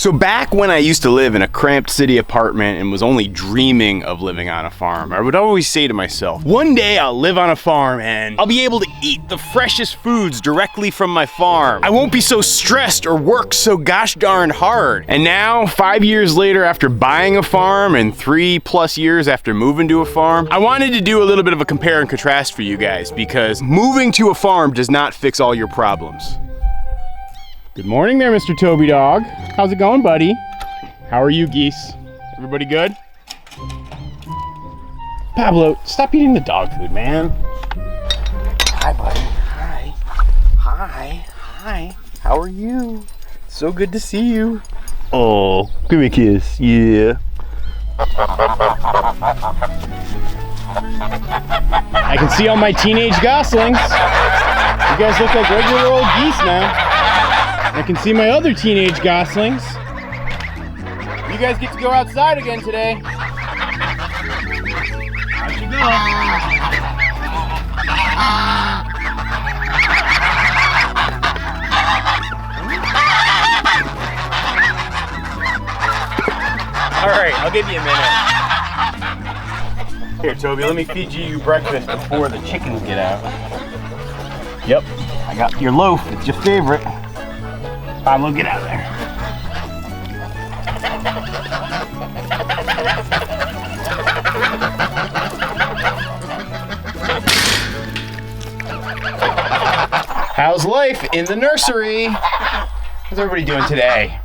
So back when I used to live in a cramped city apartment and was only dreaming of living on a farm, I would always say to myself, one day I'll live on a farm and I'll be able to eat the freshest foods directly from my farm. I won't be so stressed or work so gosh darn hard. And now, 5 years later after buying a farm and 3+ years after moving to a farm, I wanted to do a little bit of a compare and contrast for you guys, because moving to a farm does not fix all your problems. Good morning there, Mr. Toby Dog. How's it going, buddy? How are you, geese? Everybody good? Pablo, stop eating the dog food, man. Hi, buddy. Hi. Hi. Hi. How are you? So good to see you. Oh, give me a kiss. Yeah. I can see all my teenage goslings. You guys look like regular old geese now. I can see my other teenage goslings. You guys get to go outside again today. How'd you go? All right, I'll give you a minute. Here, Toby, let me feed you breakfast before the chickens get out. Yep, I got your loaf. It's your favorite. Pablo, get out of there. How's life in the nursery? How's everybody doing today?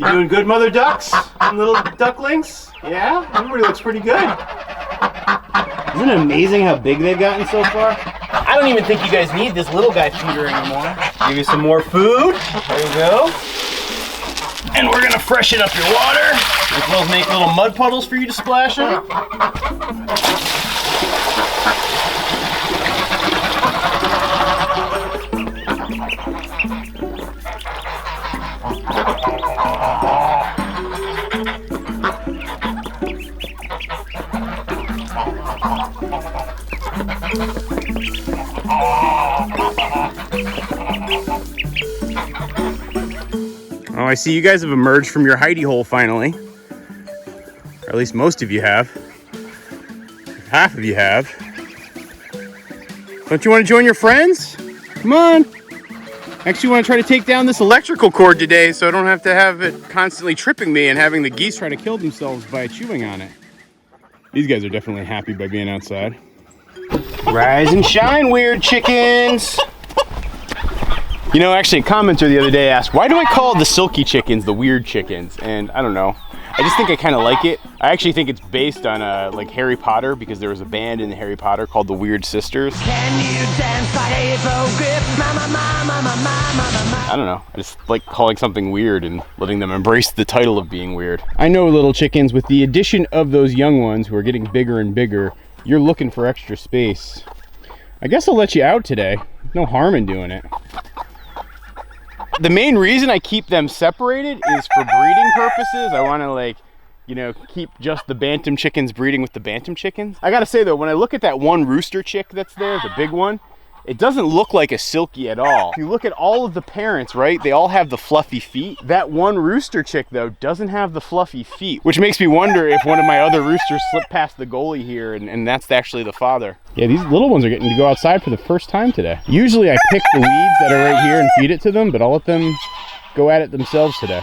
You doing good, mother ducks and little ducklings? Yeah? Everybody looks pretty good. Isn't it amazing how big they've gotten so far? I don't even think you guys need this little guy feeder anymore. Give you some more food. There you go. And we're gonna freshen up your water, as well as make little mud puddles for you to splash in. Oh, I see you guys have emerged from your hidey hole finally. Or at least most of you have. Half of you have. Don't you want to join your friends? Come on. Actually want to try to take down this electrical cord today so I don't have to have it constantly tripping me and having the geese try to kill themselves by chewing on it. These guys are definitely happy by being outside. Rise and shine, weird chickens. You know, actually a commenter the other day asked, why do I call the silky chickens the weird chickens? And I don't know. I just think I kind of like it. I actually think it's based on like Harry Potter, because there was a band in Harry Potter called the Weird Sisters. Can you dance like a grip? I don't know. I just like calling something weird and letting them embrace the title of being weird. I know, little chickens, with the addition of those young ones who are getting bigger and bigger, you're looking for extra space. I guess I'll let you out today. No harm in doing it. The main reason I keep them separated is for breeding purposes. I want to, like, you know, keep just the bantam chickens breeding with the bantam chickens. I gotta say though, when I look at that one rooster chick that's there, the big one, it doesn't look like a silky at all. If you look at all of the parents, right, they all have the fluffy feet. That one rooster chick though doesn't have the fluffy feet, which makes me wonder if one of my other roosters slipped past the goalie here and that's actually the father. Yeah, these little ones are getting to go outside for the first time today. Usually I pick the weeds that are right here and feed it to them, but I'll let them go at it themselves today.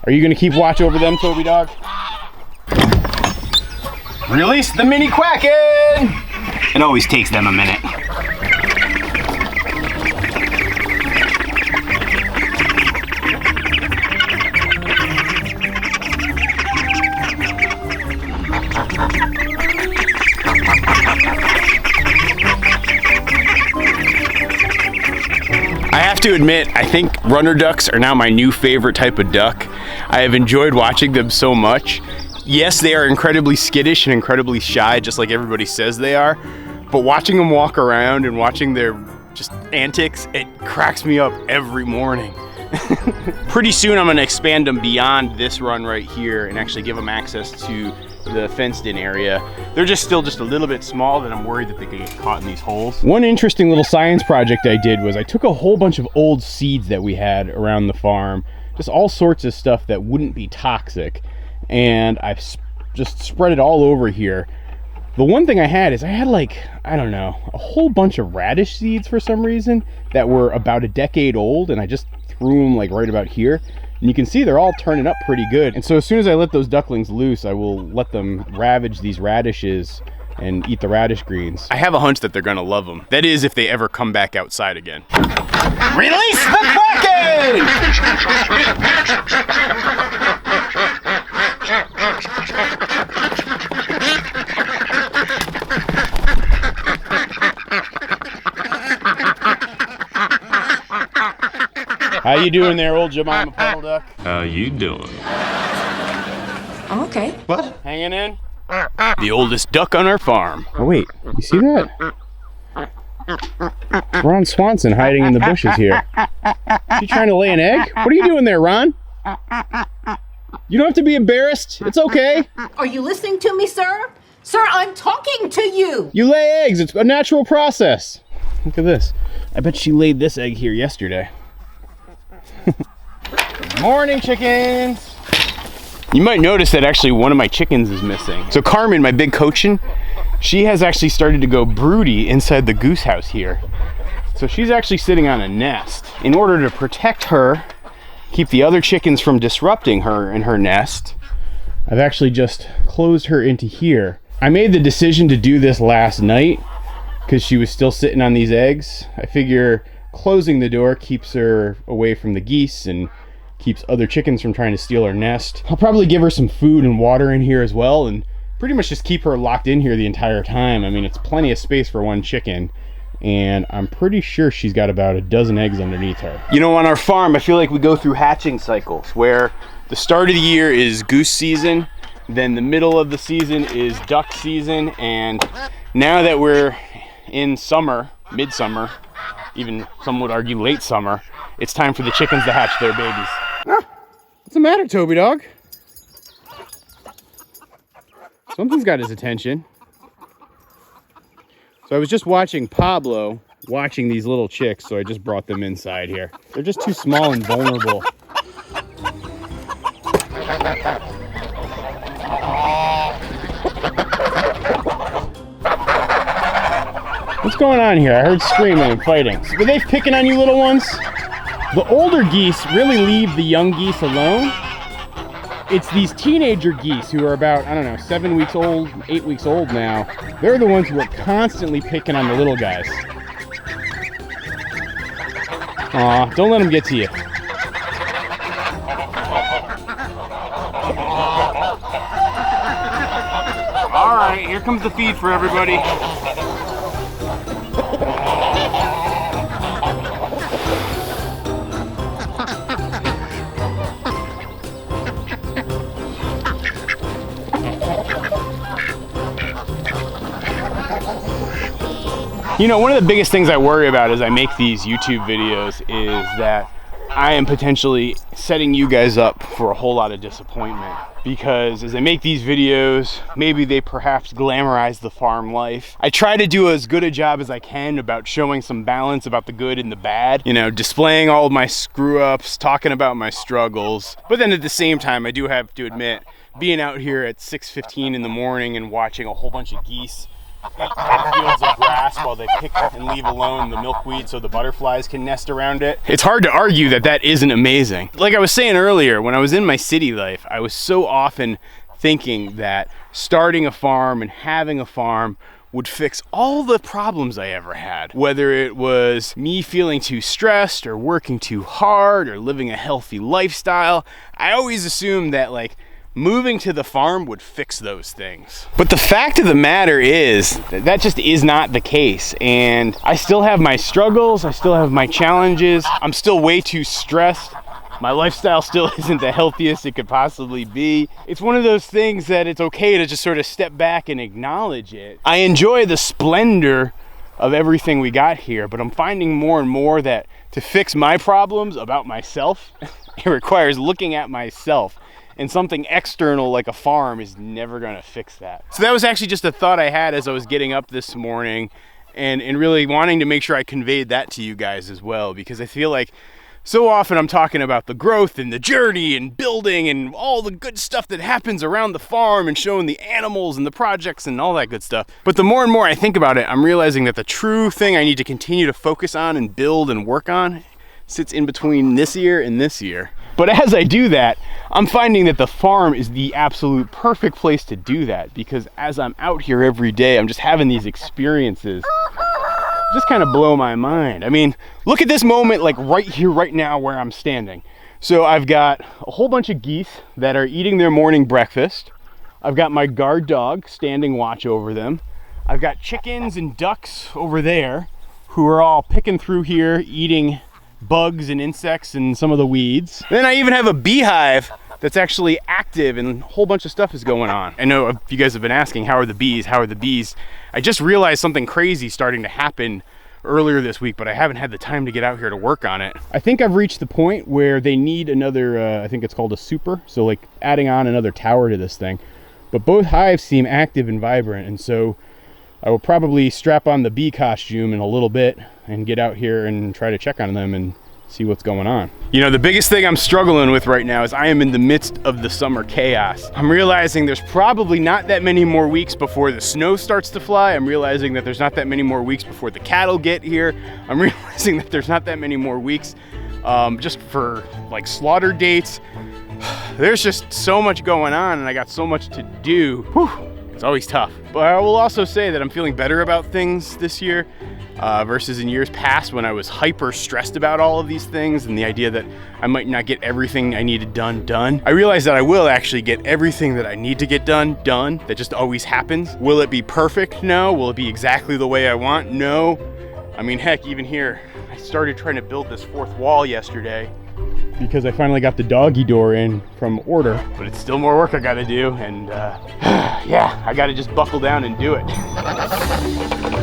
Are you gonna keep watch over them, Toby Dog? Release the mini Quacken! It always takes them a minute. I have to admit, I think runner ducks are now my new favorite type of duck. I have enjoyed watching them so much. Yes, they are incredibly skittish and incredibly shy, just like everybody says they are, but watching them walk around and watching their just antics, it cracks me up every morning. Pretty soon I'm gonna expand them beyond this run right here and actually give them access to the fenced in area. They're still just a little bit small, that I'm worried that they could get caught in these holes. One interesting little science project I did was I took a whole bunch of old seeds that we had around the farm, just all sorts of stuff that wouldn't be toxic. And I've just spread it all over here. The one thing I had is I had like, I don't know, a whole bunch of radish seeds for some reason that were about a decade old, and I just threw them like right about here. And you can see they're all turning up pretty good. And so as soon as I let those ducklings loose, I will let them ravage these radishes and eat the radish greens. I have a hunch that they're gonna love them. That is, if they ever come back outside again. Release the Kraken! How you doing there, old Jemima Puddle Duck? How you doing? I'm okay. What? Hanging in? The oldest duck on our farm. Oh wait, you see that? Ron Swanson hiding in the bushes here. Is he trying to lay an egg? What are you doing there, Ron? You don't have to be embarrassed. It's okay. Are you listening to me, sir? Sir, I'm talking to you. You lay eggs. It's a natural process. Look at this. I bet she laid this egg here yesterday. Morning, chickens. You might notice that actually one of my chickens is missing. So Carmen, my big cochin, she has actually started to go broody inside the goose house here. So she's actually sitting on a nest. In order to protect her, keep the other chickens from disrupting her in her nest, I've actually just closed her into here. I made the decision to do this last night because she was still sitting on these eggs. I figure closing the door keeps her away from the geese and keeps other chickens from trying to steal her nest. I'll probably give her some food and water in here as well, and pretty much just keep her locked in here the entire time. I mean, it's plenty of space for one chicken, and I'm pretty sure she's got about a dozen eggs underneath her. You know, on our farm, I feel like we go through hatching cycles where the start of the year is goose season, then the middle of the season is duck season, and now that we're in summer, midsummer, even some would argue late summer, it's time for the chickens to hatch their babies. What's the matter, Toby dog? Something's got his attention. So I was just watching Pablo watching these little chicks, so I just brought them inside here. They're just too small and vulnerable. What's going on here? I heard screaming and fighting. Were they picking on you little ones? The older geese really leave the young geese alone. It's these teenager geese who are about, I don't know, 7 weeks old, 8 weeks old now. They're the ones who are constantly picking on the little guys. Aw, don't let them get to you. All right, here comes the feed for everybody. You know, one of the biggest things I worry about as I make these YouTube videos is that I am potentially setting you guys up for a whole lot of disappointment, because as I make these videos, maybe they perhaps glamorize the farm life. I try to do as good a job as I can about showing some balance about the good and the bad, you know, displaying all of my screw ups, talking about my struggles. But then at the same time, I do have to admit, being out here at 6:15 in the morning and watching a whole bunch of geese eat fields of grass while they pick and leave alone the milkweed so the butterflies can nest around it. It's hard to argue that that isn't amazing. Like I was saying earlier, when I was in my city life, I was so often thinking that starting a farm and having a farm would fix all the problems I ever had. Whether it was me feeling too stressed or working too hard or living a healthy lifestyle, I always assumed that like moving to the farm would fix those things. But the fact of the matter is that just is not the case. And I still have my struggles, I still have my challenges, I'm still way too stressed. My lifestyle still isn't the healthiest it could possibly be. It's one of those things that it's okay to just sort of step back and acknowledge it. I enjoy the splendor of everything we got here, but I'm finding more and more that to fix my problems about myself, it requires looking at myself. And something external like a farm is never gonna fix that. So that was actually just a thought I had as I was getting up this morning and really wanting to make sure I conveyed that to you guys as well, because I feel like So often I'm talking about the growth and the journey and building and all the good stuff that happens around the farm and showing the animals and the projects and all that good stuff. But the more and more I think about it, I'm realizing that the true thing I need to continue to focus on and build and work on sits in between this year and this year. But as I do that, I'm finding that the farm is the absolute perfect place to do that, because as I'm out here every day, I'm just having these experiences just kind of blow my mind. I mean, look at this moment, like right here, right now where I'm standing. So I've got a whole bunch of geese that are eating their morning breakfast. I've got my guard dog standing watch over them. I've got chickens and ducks over there who are all picking through here, eating bugs and insects and some of the weeds. Then I even have a beehive that's actually active and a whole bunch of stuff is going on. I know you guys have been asking, how are the bees? How are the bees? I just realized something crazy starting to happen earlier this week, but I haven't had the time to get out here to work on it. I think I've reached the point where they need another, I think it's called a super. So like adding on another tower to this thing. But both hives seem active and vibrant. And so I will probably strap on the bee costume in a little bit and get out here and try to check on them and see what's going on. You know, the biggest thing I'm struggling with right now is I am in the midst of the summer chaos. I'm realizing there's probably not that many more weeks before the snow starts to fly. I'm realizing that there's not that many more weeks before the cattle get here. I'm realizing that there's not that many more weeks just for like slaughter dates. There's just so much going on and I got so much to do. Whew, it's always tough. But I will also say that I'm feeling better about things this year. Versus in years past when I was hyper stressed about all of these things and the idea that I might not get everything I needed done. I realized that I will actually get everything that I need to get done. That just always happens. Will it be perfect? No. Will it be exactly the way I want? No. I mean, heck, even here, I started trying to build this fourth wall yesterday because I finally got the doggy door in from order, but it's still more work I gotta do, and yeah, I gotta just buckle down and do it.